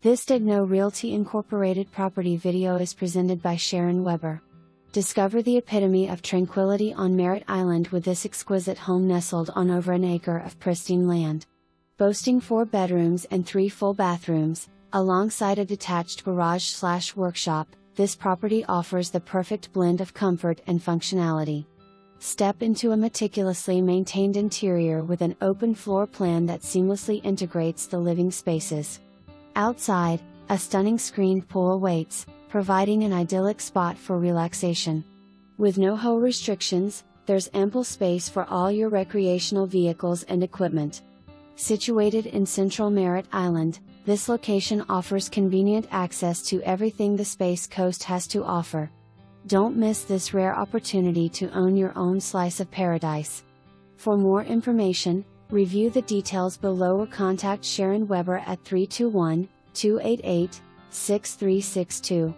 This Digno Realty Incorporated property video is presented by Sharon Weber. Discover the epitome of tranquility on Merritt Island with this exquisite home nestled on over an acre of pristine land. Boasting 4 bedrooms and 3 full bathrooms, alongside a detached garage/workshop, this property offers the perfect blend of comfort and functionality. Step into a meticulously maintained interior with an open floor plan that seamlessly integrates the living spaces. Outside, a stunning screened pool awaits, providing an idyllic spot for relaxation. With no restrictions, there's ample space for all your recreational vehicles and equipment. Situated in central Merritt Island, this location offers convenient access to everything the Space Coast has to offer. Don't miss this rare opportunity to own your own slice of paradise. For more information, review the details below or contact Sharon Weber at 321-288-6362.